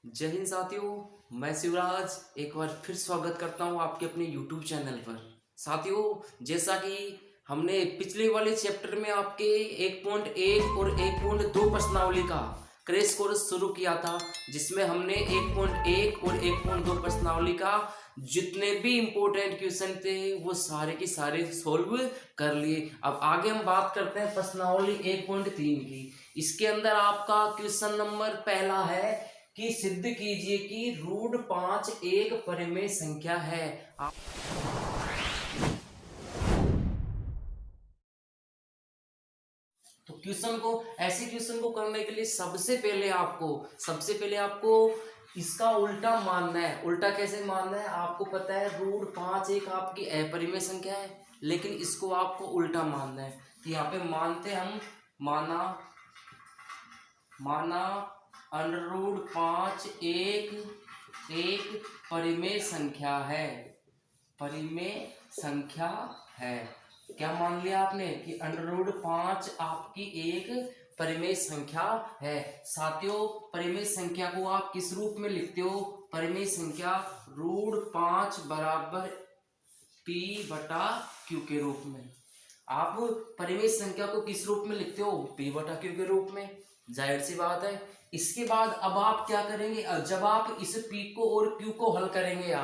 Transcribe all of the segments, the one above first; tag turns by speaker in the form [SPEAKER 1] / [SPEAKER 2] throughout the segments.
[SPEAKER 1] जय हिंद साथियों। मैं शिवराज एक बार फिर स्वागत करता हूं आपके अपने YouTube चैनल पर। साथियों, जैसा कि हमने पिछले वाले चैप्टर में आपके 1.1 और 1.2 प्रश्नावली का क्रैश कोर्स शुरू किया था, जिसमें हमने 1.1 और 1.2 प्रश्नावली का जितने भी इम्पोर्टेंट क्वेश्चन थे वो सारे के सारे सॉल्व कर लिए। अब आगे हम बात करते हैं प्रश्नावली 1.3 की। इसके अंदर आपका क्वेश्चन नंबर पहला है कि सिद्ध कीजिए कि रूट 5 एक परिमेय संख्या है। तो क्वेश्चन को करने के लिए सबसे पहले आपको इसका उल्टा मानना है। उल्टा कैसे मानना है? आपको पता है रूट 5 एक आपकी अपरिमेय संख्या है, लेकिन इसको आपको उल्टा मानना है। तो यहाँ पे मानते हम माना अंडर रूट 5 एक परिमेय संख्या है। क्या मान लिया आपने कि अंडर रूट 5 आपकी एक परिमेय संख्या है। साथियों, परिमेय संख्या को आप किस रूप में लिखते हो? परिमेय संख्या रूट 5 बराबर पी बटा क्यू के रूप में। आप परिमेय संख्या को किस रूप में लिखते हो? पी बटा क्यू के रूप में। जाहिर सी बात है। इसके बाद अब आप क्या करेंगे? जब आप इस पी को और क्यू को हल करेंगे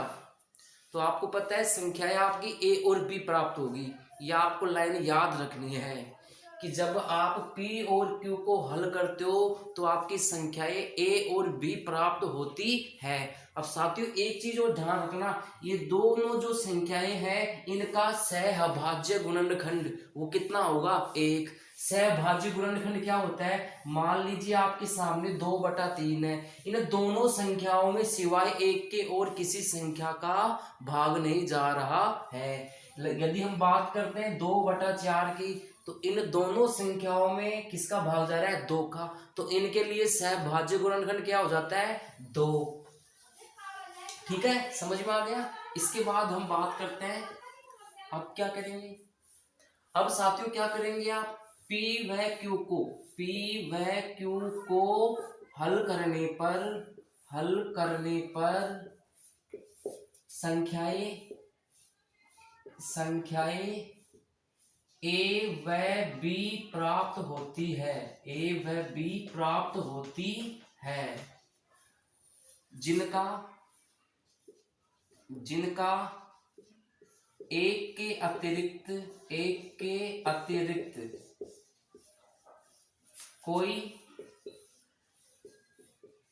[SPEAKER 1] तो आपको पता है संख्याएं आपकी ए और बी प्राप्त होगी। यह आपको लाइन याद रखनी है कि जब आप पी और क्यू को हल करते हो तो आपकी संख्याएं ए और बी प्राप्त होती है। अब साथियों, एक चीज और ध्यान रखना, ये दोनों जो संख्याएं हैं इनका सहभाज्य गुणनखंड वो कितना होगा? 1। सहभाज्य गुणनखंड क्या होता है? मान लीजिए आपके सामने 2/3 है। इन दोनों संख्याओं में सिवाय 1 के और किसी संख्या का भाग नहीं जा रहा है। यदि हम बात करते हैं 2/4 की, तो इन दोनों संख्याओं में किसका भाग जा रहा है? 2 का। तो इनके लिए सहभाज्य गुणनखंड क्या हो जाता है? 2। ठीक है, समझ में आ गया। इसके बाद हम बात करते हैं, अब क्या करेंगे? अब साथियों क्या करेंगे आप? P व Q हल करने पर संख्याएं A व B प्राप्त होती है जिनका एक के अतिरिक्त कोई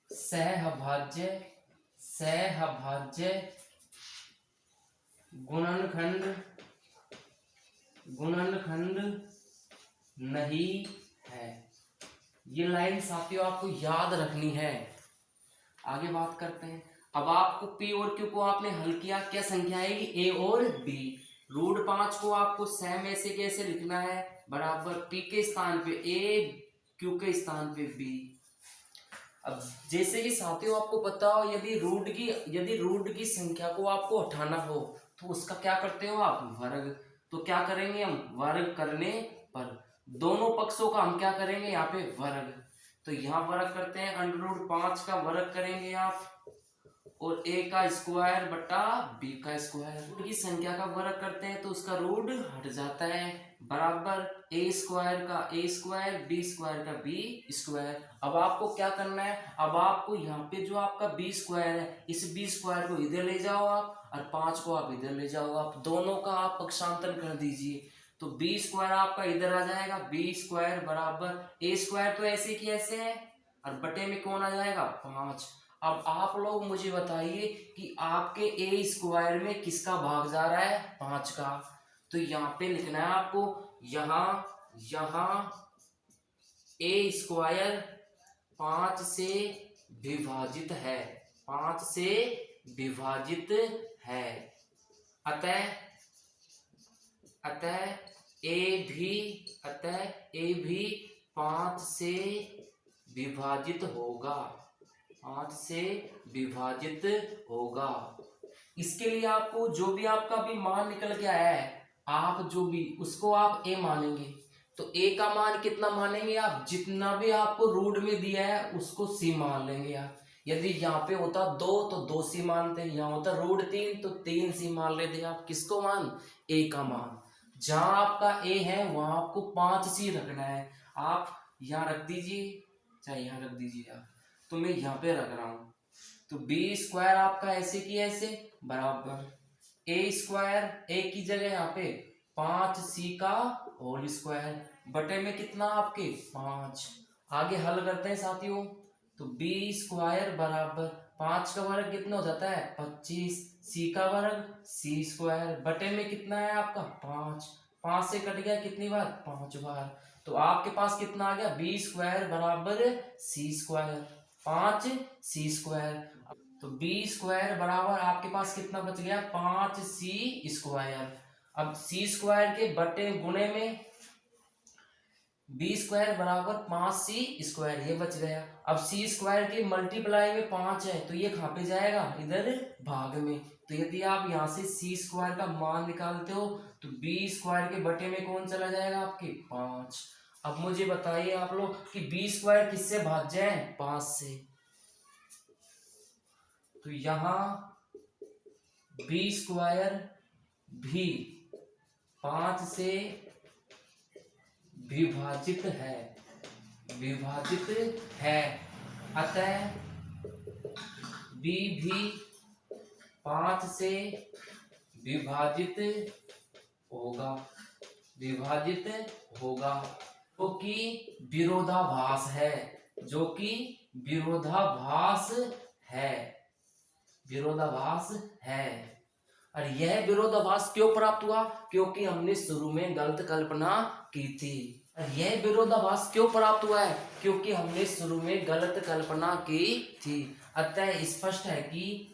[SPEAKER 1] सहभाज्य गुणनखंड नहीं है। ये लाइन साथियों आपको याद रखनी है। आगे बात करते हैं। अब आपको P और Q को आपने हल किया, क्या संख्या आएगी? A और B। रूट 5 को आपको सेम ऐसे कैसे लिखना है? बराबर P के स्थान पे A, Q के स्थान पे B। अब जैसे कि साथियों आपको पता हो, यदि रूट की संख्या को आपको हटाना हो तो उसका क्या करते हो आप? वर्ग। तो क्या करेंगे हम? वर्ग करने पर दोनों पक्षों का हम क्या करेंगे? यहाँ पे वर्ग। तो यहाँ वर्ग करते हैं, अंडर रूट 5 का वर्ग करेंगे आप, और a का स्क्वायर बटा b का स्क्वायर। रूट की संख्या का वर्ग करते हैं तो उसका रूट हट जाता है, बराबर a स्क्वायर का a स्क्वायर, b स्क्वायर का b स्क्वायर। अब आपको क्या करना है? अब आपको यहाँ पे जो आपका b स्क्वायर है, इस b स्क्वायर को इधर ले जाओ आप, और 5 को आप इधर ले जाओ आप, दोनों का आप पक्षांतर कर दीजिए। तो b स्क्वायर आपका इधर आ जाएगा, b स्क्वायर बराबर a स्क्वायर तो ऐसे की ऐसे है, और बटे में कौन आ जाएगा? 5। अब आप लोग मुझे बताइए कि आपके ए स्क्वायर में किसका भाग जा रहा है? 5 का। तो यहाँ पे लिखना है आपको, यहाँ ए स्क्वायर 5 से विभाजित है, 5 से विभाजित है। अतः ए भी 5 से विभाजित होगा, 5 से विभाजित होगा। इसके लिए आपको जो भी आपका भी मान निकल के आया है, आप जो भी उसको आप a मानेंगे। तो a का मान कितना मानेंगे आप? जितना भी आपको रूट में दिया है उसको c मान लेंगे आप। यदि यहाँ पे होता 2 तो 2c मानते, यहाँ होता √3 तो 3c मान लेते आप। किसको मान? a का मान। जहां आपका a है वहां आपको 5c रखना है। आप यहाँ रख दीजिए, चाहे यहाँ रख दीजिए आप, तो मैं यहाँ पे रख रहा हूं। तो b² आपका ऐसे की ऐसे बराबर a² a की जगह यहाँ पे 5c का होल स्क्वायर बटे में कितना आपके 5। आगे हल करते हैं साथियों। तो b² बराबर 5 का वर्ग कितना हो जाता है 25, c का वर्ग c² बटे में कितना है आपका 5। 5 से कट गया कितनी बार? 5 बार। तो आपके पास कितना आ गया? b² बराबर c², 5c²। तो b² बराबर आपके पास कितना बच गया? 5c²। अब c² के बटे गुणे में b² बराबर 5c², ये बच गया। अब c² के मल्टीप्लाई में 5 है तो ये कहाँ पे जाएगा? इधर भाग में। तो यदि आप यहाँ से c² का मान निकालते हो तो b² के बटे में कौन चला जाएगा? आपके 5। अब मुझे बताइए आप लोग कि b² किससे भाज्य है? 5 से। तो यहाँ b² भी 5 से विभाजित है, अतः b भी 5 से विभाजित होगा, जो कि विरोधाभास है, और यह विरोधाभास क्यों प्राप्त हुआ? क्योंकि हमने शुरू में गलत कल्पना की थी। यह विरोधाभास क्यों प्राप्त हुआ है? क्योंकि हमने शुरू में गलत कल्पना की थी। अतः स्पष्ट है कि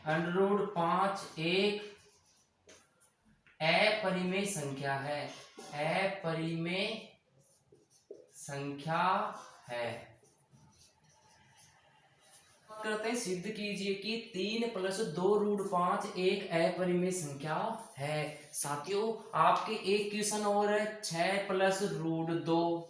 [SPEAKER 1] √5 एक अपरिमेय संख्या है। करते हैं, सिद्ध कीजिए कि 3 + 2√5 एक अपरिमेय संख्या है। साथियों आपके एक क्वेश्चन और है 6 + √2,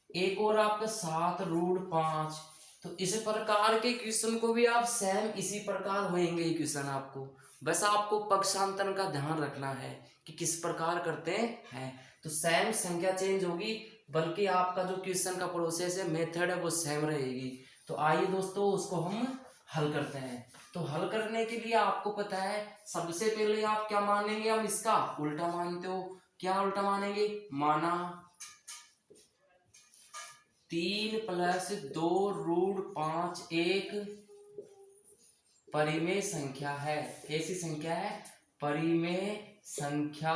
[SPEAKER 1] एक और आपका 7√5। तो इस प्रकार के क्वेश्चन को भी आप सेम इसी प्रकार होंगे क्वेश्चन आपको, बस आपको पक्षांतर का ध्यान रखना है कि किस प्रकार करते हैं। तो सेम संख्या चेंज होगी, बल्कि आपका जो क्वेश्चन का प्रोसेस है, मेथड है, वो सेम रहेगी। तो आइए दोस्तों उसको हम हल करते हैं। तो हल करने के लिए आपको पता है सबसे पहले आप क्या मानेंगे? हम इसका उल्टा मानते हो। क्या उल्टा मानेंगे? माना 3 + 2√5 एक परिमेय संख्या है। ऐसी संख्या है, परिमेय संख्या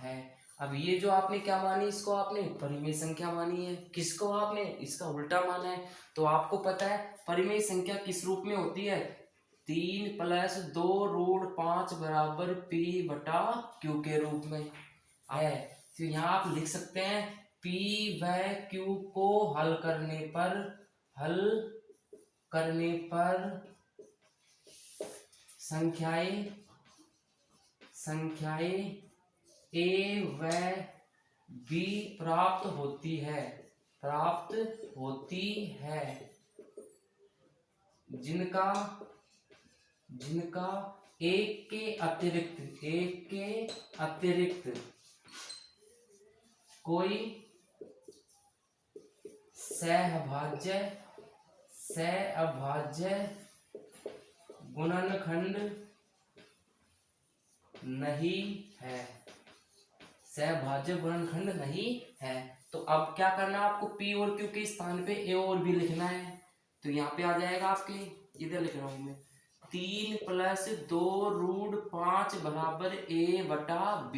[SPEAKER 1] है। अब ये जो आपने क्या मानी, इसको आपने परिमेय संख्या मानी है। किसको आपने? इसका उल्टा माना है। तो आपको पता है परिमेय संख्या किस रूप में होती है? 3 + 2√5 बराबर p/q के रूप में है। तो यहाँ आप लिख सकते हैं p व q को हल करने पर संख्याएं a व b प्राप्त होती है, जिनका एक के अतिरिक्त कोई सहअभाज्य गुणनखंड नहीं है। तो अब क्या करना है आपको? p और q के स्थान पे a और b लिखना है। तो यहाँ पे आ जाएगा आपके, इधर लिख रहा हूं मैं, 3 + 2√5 बराबर a/b।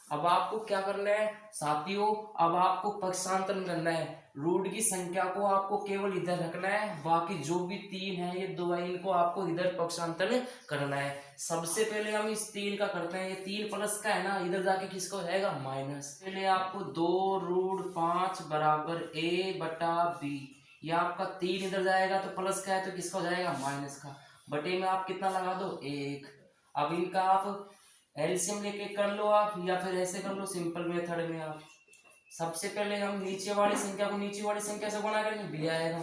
[SPEAKER 1] अब आपको क्या करना है साथियों? अब आपको पक्षांतर करना है। रूट की संख्या को आपको केवल इधर रखना है, बाकी जो भी 3 है ये 2 है, इनको आपको इधर पक्षांतर करना है। सबसे पहले हम इस 3 का करते हैं। ये 3 प्लस का है ना, इधर जाके किसका हो जाएगा? माइनस। पहले आपको 2√5 बराबर a/b, ये आपका 3 इधर जाएगा तो प्लस का है तो किसका हो जाएगा? माइनस का। बटे में आप कितना लगा दो? 1। अब इनका आप एलसीएम लेके कर लो आप, या फिर ऐसे कर लो सिंपल मेथड में आप। सबसे पहले हम नीचे वाली संख्या को नीचे वाली संख्या से गुणा करेंगे, बी आएगा।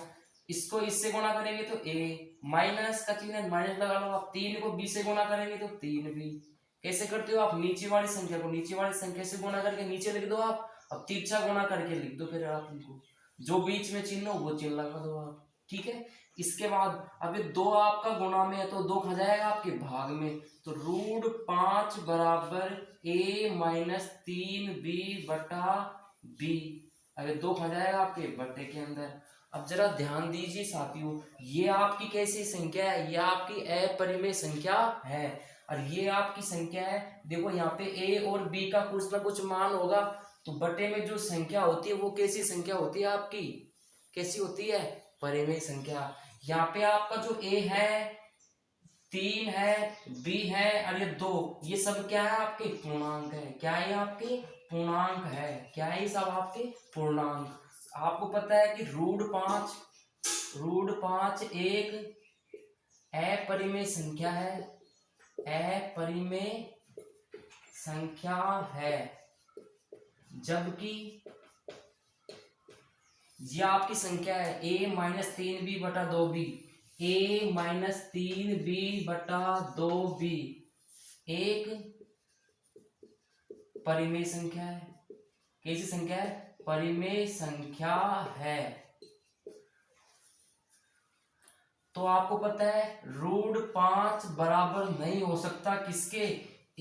[SPEAKER 1] इसको इससे गुणा करेंगे तो ए, माइनस का चिन्ह है माइनस लगा लो आप। 3 को बी से गुणा करेंगे तो 3b। कैसे करते हो आप, नीचे वाली संख्या को नीचे वाली संख्या से गुणा करके नीचे लिख दो आप, अब तिरछा गुणा करके लिख दो, फिर आप इनको जो बीच में चिन्ह हो वो चिन्ह लगा दो आप, ठीक है। इसके बाद अब ये 2 आपका गुणा में है तो 2 खा जाएगा आपके भाग में, तो √5 बराबर a माइनस 3b बटा b। अगर 2 खा जाएगा आपके बट्टे के अंदर। अब जरा ध्यान दीजिए साथियों, ये आपकी कैसी संख्या है, ये आपकी अपरिमेय संख्या है, और ये आपकी संख्या है। देखो यहाँ पे a और b का कुछ ना कुछ मान होगा, तो बटे में जो संख्या होती है वो कैसी संख्या होती है आपकी, कैसी होती है, परिमेय संख्या। यहाँ पे आपका जो a है 3 है, b है, और ये 2, ये सब क्या है आपके पूर्णांक है। क्या है आपके पूर्णांक है, क्या है सब आपके पूर्णांक। आपको पता है कि √5 एक अपरिमेय संख्या है, अपरिमेय संख्या है, जबकि ये आपकी संख्या है a माइनस 3b बटा 2b, a माइनस 3b बटा 2b एक परिमेय संख्या है। कैसी संख्या है, परिमेय संख्या है। तो आपको पता है √5 बराबर नहीं हो सकता किसके,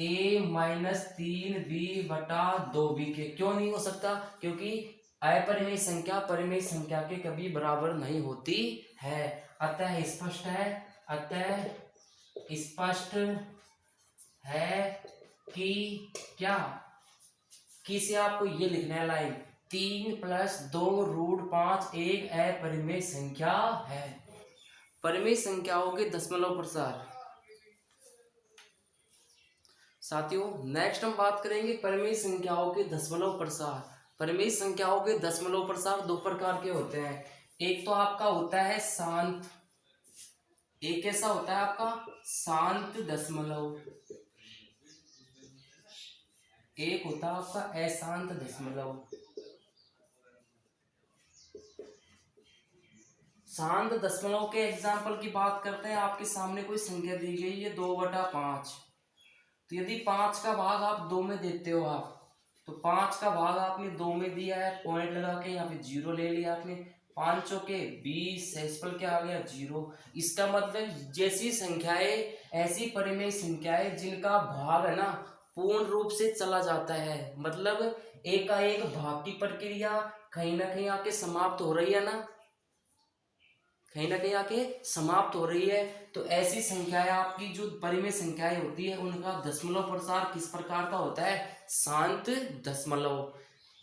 [SPEAKER 1] a माइनस 3b बटा 2b के। क्यों नहीं हो सकता, क्योंकि अपरिमेय संख्या परिमेय संख्या के कभी बराबर नहीं होती है। अतः स्पष्ट है, अतः स्पष्ट है कि क्या, किसे आपको ये लिखना है लाइन 3 + 2 √5 एक अपरिमेय संख्या है। परिमेय संख्याओं के दशमलव प्रसार। साथियों नेक्स्ट हम बात करेंगे परिमेय संख्याओं के दशमलव प्रसार। परिमेय संख्याओं के दशमलव प्रसार 2 प्रकार के होते हैं। एक तो आपका होता है शांत, एक ऐसा होता है आपका शांत दशमलव, एक होता है आपका अशांत दशमलव। शांत दशमलव के एग्जाम्पल की बात करते हैं। आपके सामने कोई संख्या दी गई है 2/5, तो यदि 5 का भाग आप 2 में देते हो आप, तो 5 का भाग आपने 2 में दिया है, पॉइंट लगा के यहाँ पे 0 ले लिया आपने, 5 चौके 20, शेषफल क्या आ गया 0। इसका मतलब जैसी संख्याएं ऐसी परिमेय संख्याएं जिनका भाग है ना पूर्ण रूप से चला जाता है, मतलब एक का एक भाग की प्रक्रिया कहीं ना कहीं आके समाप्त हो रही है ना, कहीं ना कहीं आके समाप्त हो रही है, तो ऐसी संख्याएं आपकी जो परिमेय संख्याएं होती है उनका दशमलव प्रसार किस प्रकार का होता है, शांत दशमलव।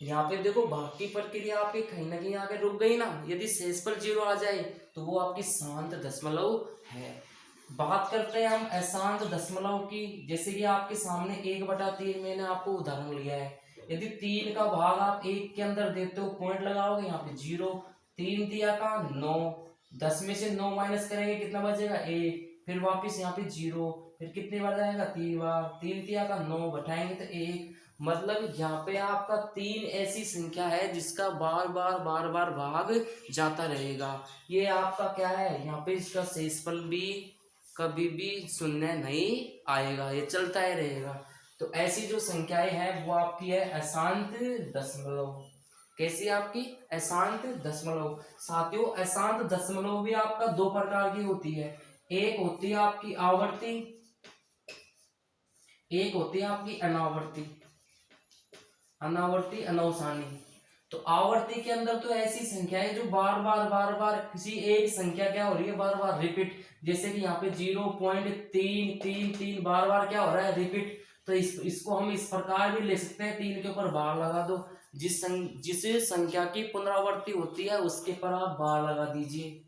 [SPEAKER 1] यहाँ पे देखो भाग की प्रक्रिया आपकी कहीं ना कहीं आके रुक गई ना, यदि शेषफल 0 आ जाए तो वो आपकी शांत दशमलव है। बात करते हैं हम अशांत दशमलव की। जैसे कि आपके सामने 1/3 मैंने आपको उदाहरण लिया है। यदि 3 का भाग आप 1 के अंदर देते हो, पॉइंट लगाओगे यहाँ पे 0, 3 दिया का 9, 10 में से 9 माइनस करेंगे कितना बचेगा 1, फिर वापस यहाँ पे 0, फिर कितनी बार जाएगा 3 बार, 3 दिया का 9 बैठाएंगे तो 1। मतलब यहाँ पे आपका 3 ऐसी संख्या है जिसका बार बार भाग जाता रहेगा। ये आपका क्या है, यहाँ पे इसका शेषफल भी कभी भी शून्य नहीं आएगा, ये चलता ही रहेगा। तो ऐसी जो संख्याएं हैं वो आपकी है अशांत दशमलव। कैसी आपकी अशांत दशमलव। साथियों अशांत दशमलव भी आपका 2 प्रकार की होती है। एक होती है आपकी आवर्ती, एक होती है आपकी अनावर्ती, अनावर्ती अनवसानी। तो आवर्ती के अंदर तो ऐसी संख्या है जो बार बार किसी एक संख्या क्या हो रही है, बार बार रिपीट। जैसे कि यहाँ पे 0.333 बार क्या हो रहा है, रिपीट। तो इसको हम इस प्रकार भी ले सकते हैं, 3 के ऊपर बार लगा दो, जिस संख्या की पुनरावृत्ति होती है उसके पर आप बार लगा दीजिए।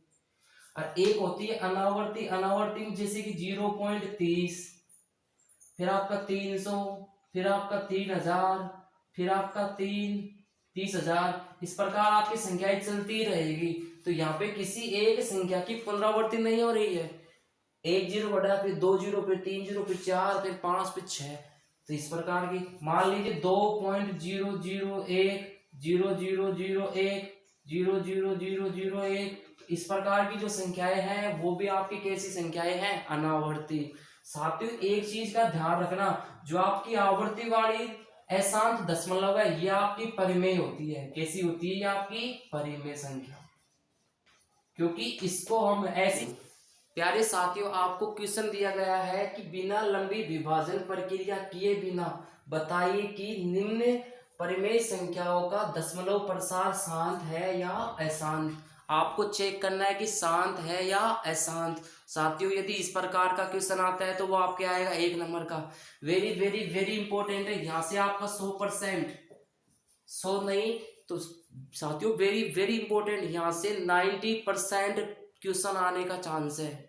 [SPEAKER 1] और एक होती है अनावर्ती, अनावर्ती में जैसे कि 0.30, फिर आपका 300, फिर आपका 3000, फिर आपका 30,000, इस प्रकार आपकी संख्याएं चलती रहेगी। तो यहाँ पे किसी एक संख्या की पुनरावृत्ति नहीं हो रही है, एक जीरो बढ़ा, फिर दो जीरो, फिर तीन जीरो, फिर चार, फिर पांच, फिर छह। तो इस प्रकार की मान लीजिए 2.001 0.001 0.00001, इस प्रकार की जो संख्याएं हैं वो भी आपकी कैसी संख्याएं हैं, अनावर्ती। साथियों एक चीज का ध्यान रखना, जो आपकी आवर्ती वाली अशांत दशमलव है ये आपकी परिमेय होती है। कैसी होती है ये आपकी परिमेय संख्या, क्योंकि इसको हम ऐसी। प्यारे साथियों आपको क्वेश्चन दिया गया है कि बिना लंबी विभाजन प्रक्रिया किए बिना बताइए कि निम्न परिमेय संख्याओं का दशमलव प्रसार शांत है या अशांत। आपको चेक करना है कि शांत है या अशांत। साथियों यदि इस प्रकार का क्वेश्चन आता है तो वो आपके आएगा 1 नंबर का। वेरी वेरी वेरी इंपॉर्टेंट है, यहाँ से आपका 100%, 100 नहीं तो साथियों वेरी वेरी इंपॉर्टेंट, यहाँ से 90% क्वेश्चन आने का चांस है।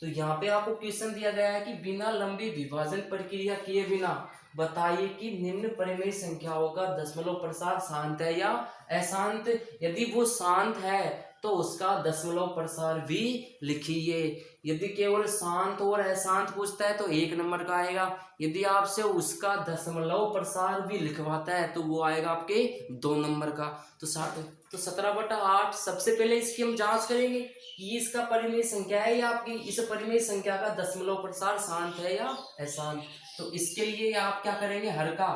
[SPEAKER 1] तो यहाँ पे आपको क्वेश्चन दिया गया है कि बिना लंबी विभाजन प्रक्रिया किए बिना बताइए कि निम्न परिमेय संख्याओं का दशमलव प्रसार शांत है या अशांत। यदि वो शांत है तो उसका दशमलव प्रसार भी लिखिए। यदि केवल शांत और अशांत पूछता है तो 1 नंबर का आएगा। यदि आपसे उसका दशमलव प्रसार भी लिखवाता है तो वो आएगा आपके 2 नंबर का। तो 17/8 सबसे पहले इसकी हम जांच करेंगे कि इसका परिमेय संख्या है या आपकी इस परिमेय संख्या का दशमलव प्रसार शांत है या अशांत। तो इसके लिए आप क्या करेंगे, हर का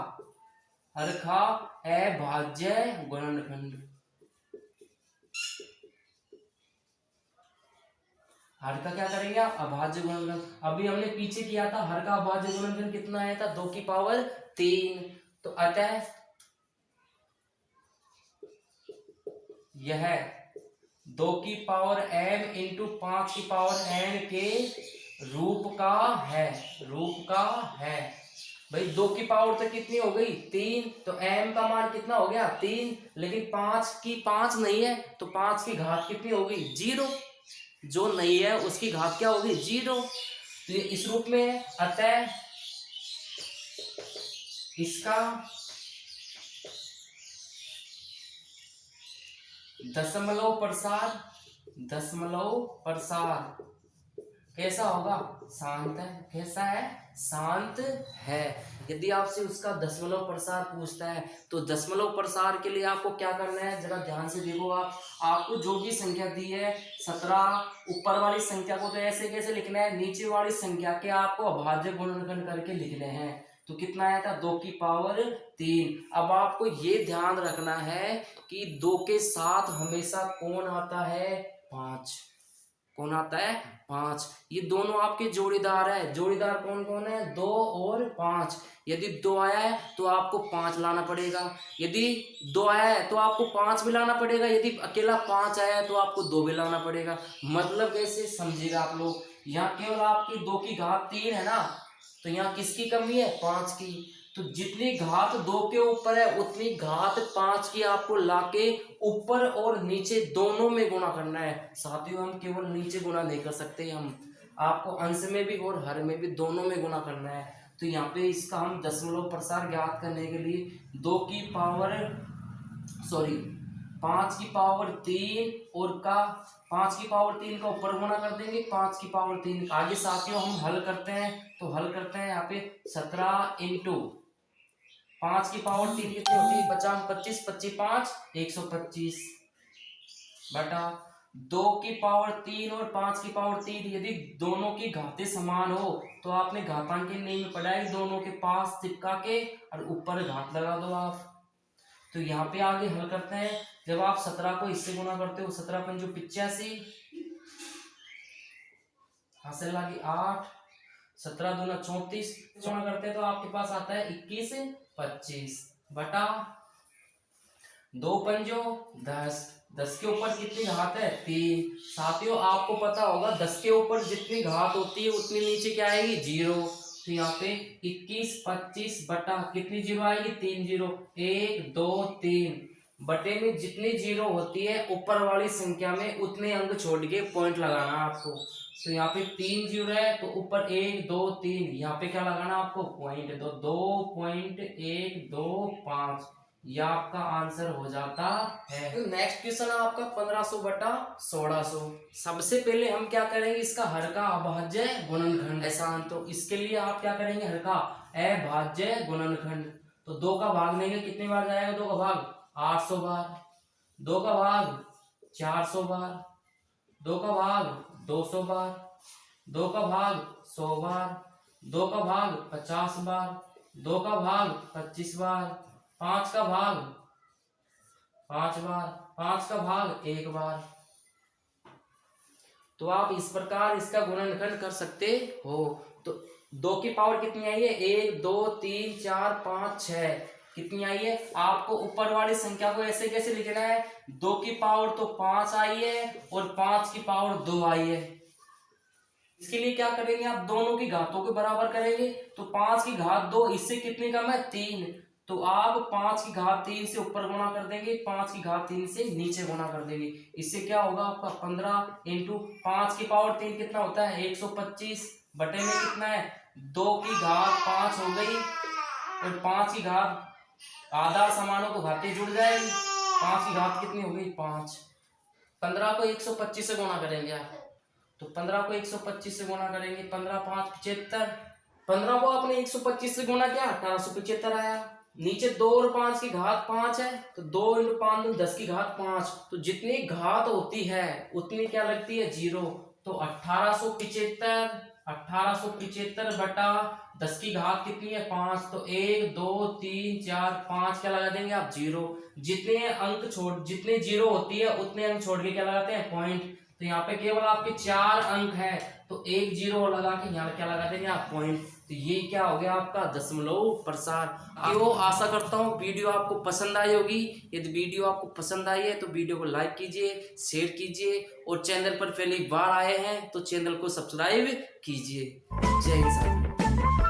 [SPEAKER 1] अभाज्य गुणनखंड, हर का क्या करेंगे आप, अभाज्य गुणनखंड। अभी हमने पीछे किया था, हर का अभाज्य गुणनखंड कितना आया था, 2 की पावर 3। तो अतः यह 2 की पावर m इंटू 5 की पावर n के रूप का है, रूप का है। भाई 2 की पावर तो कितनी हो गई, 3, तो m का मान कितना हो गया, 3। लेकिन 5 की 5 नहीं है तो 5 की घात कितनी हो गई, 0। जो नहीं है उसकी घात क्या होगी, 0। तो ये इस रूप में है। अतः इसका दशमलव प्रसार कैसा होगा, शांत है। कैसा है, शांत है। यदि आपसे उसका दशमलव प्रसार पूछता है तो दशमलव प्रसार के लिए आपको क्या करना है, जरा ध्यान से देखो। आपको जो भी संख्या दी है 17, ऊपर वाली संख्या को तो ऐसे कैसे लिखना है, नीचे वाली संख्या के आपको अभाज्य गुणनखंड करके लिखने हैं। तो कितना आया था, 2 की पावर 3। अब आपको ये ध्यान रखना है कि 2 के साथ हमेशा कौन आता है, 5। कौन आता है, 5। ये दोनों आपके जोड़ीदार है। जोड़ीदार कौन कौन है, 2 और 5। यदि 2 आया है तो आपको 5 लाना पड़ेगा। यदि 2 आया है तो आपको 5 भी लाना पड़ेगा। यदि अकेला 5 आया है तो आपको 2 भी लाना पड़ेगा। मतलब कैसे समझिएगा आप लोग, यहाँ केवल आपकी 2 की घात 3 है ना, तो यहाँ किसकी कमी है, 5 की। तो जितनी घात 2 के ऊपर है उतनी घात 5 की आपको लाके ऊपर और नीचे दोनों में गुणा करना है। साथियों हम केवल नीचे गुणा नहीं कर सकते, हम आपको अंश में भी और हर में भी दोनों में गुणा करना है। तो यहाँ पे इसका हम दशमलव प्रसार ज्ञात करने के लिए 2 की पावर 5 की पावर 3 और का 5 की पावर 3 का ऊपर गुणा कर देंगे 5 की पावर 3। आगे साथियों हम हल करते हैं, तो हल करते हैं यहाँ पे 17 इंटू 5 की पावर 3 कितनी होती है, 50 25 25 5 125 बटा 2 की पावर 3 और 5 की पावर 3। यदि दोनों की घातें समान हो तो आपने घातांक के नियम में पढ़ा है, दोनों के पास चिपका के और ऊपर घात लगा दो आप। तो यहाँ पे आगे हल करते हैं। जब आप 17 को इससे गुणा करते हो, 17 पंजो 85, हासिल लगी 8, 17 दूना 34, गुणा करते हैं तो आपके पास आता है 21 25 बटा 2 पंजो 10। 10 के ऊपर कितनी घात है, 3। साथियों आपको पता होगा 10 के ऊपर जितनी घात होती है उतनी नीचे क्या आएगी, 0। तो यहाँ पे 21 25 बटा कितनी 0 आएगी, 3 0, 1 2 3 बटे में जितनी 0 होती है ऊपर वाली संख्या में उतने अंक छोड़ के पॉइंट लगाना आपको। तो यहाँ पे 3 0 है तो ऊपर 1 2 3, यहाँ पे क्या लगाना आपको, पॉइंट। 2.125। ये आपका आंसर हो जाता है। तो नेक्स्ट क्वेश्चन है आपका 1500 बटा 1600। सबसे पहले हम क्या करेंगे, इसका हर का अभाज्य गुणनखंड ऐसा, तो इसके लिए आप क्या करेंगे, हर का अभाज्य गुणनखंड। तो 2 का भाग लेंगे, कितनी बार जाएगा 2 का भाग, 800 बार। 2 का भाग 400 बार। 2 का भाग 200 बार। 2 का भाग 100 बार। 2 का भाग 50 बार। 2 का भाग 25 बार। 5 का भाग 5 बार। 5 का भाग 1 बार। तो आप इस प्रकार इसका गुणनखंड कर सकते हो। तो 2 की पावर कितनी आई है, 1 2 3 4 5 6, कितनी आई है। आपको ऊपर वाली संख्या को ऐसे कैसे लिखना है, 2 की पावर तो 5 आई है और 5 की पावर 2 आई है। इसके लिए क्या करेंगे, आप दोनों की घातों के बराबर करेंगे। तो 5 की घात 2, इससे कितनी कम है 3, तो आप 5 की घात 3 से ऊपर गुणा कर देंगे, 5 की घात 3 से नीचे गुणा कर देंगे। इससे क्या होगा आपका 15 इंटू 5 की पावर 3 कितना होता है 125 बटे में कितना है 2 की घात 5 हो गई, और 5 की घात आधा समानों को घातें जुड़ जाएगी। 5 की घात कितनी हो गई 5। 15 को 125 से गुणा करेंगे आप, तो 15 को 125 से गुणा करेंगे, 15 5 75। 15 को आपने 125 से गुणा किया 1875 आया। नीचे 2 और 5 की घात 5 है, तो 2 इंटू 5 10 की घात 5, तो जितनी घात होती है उतनी क्या लगती है 0। तो 1875 बटा 10 की घात कितनी है 5, तो 1 2 3 4 5 क्या लगा देंगे आप 0। जितने 0 होती है उतने अंक छोड़ के क्या लगाते हैं पॉइंट। तो यहाँ पे केवल आपके 4 अंक है, तो 1 0 लगा के यहाँ क्या लगा देंगे आप पॉइंट। तो ये क्या हो गया आपका दशमलव प्रसार। तो आशा करता हूँ वीडियो आपको पसंद आई होगी। यदि वीडियो आपको पसंद आई है तो वीडियो को लाइक कीजिए, शेयर कीजिए, और चैनल पर पहली बार आए हैं तो चैनल को सब्सक्राइब कीजिए। जय हिंद।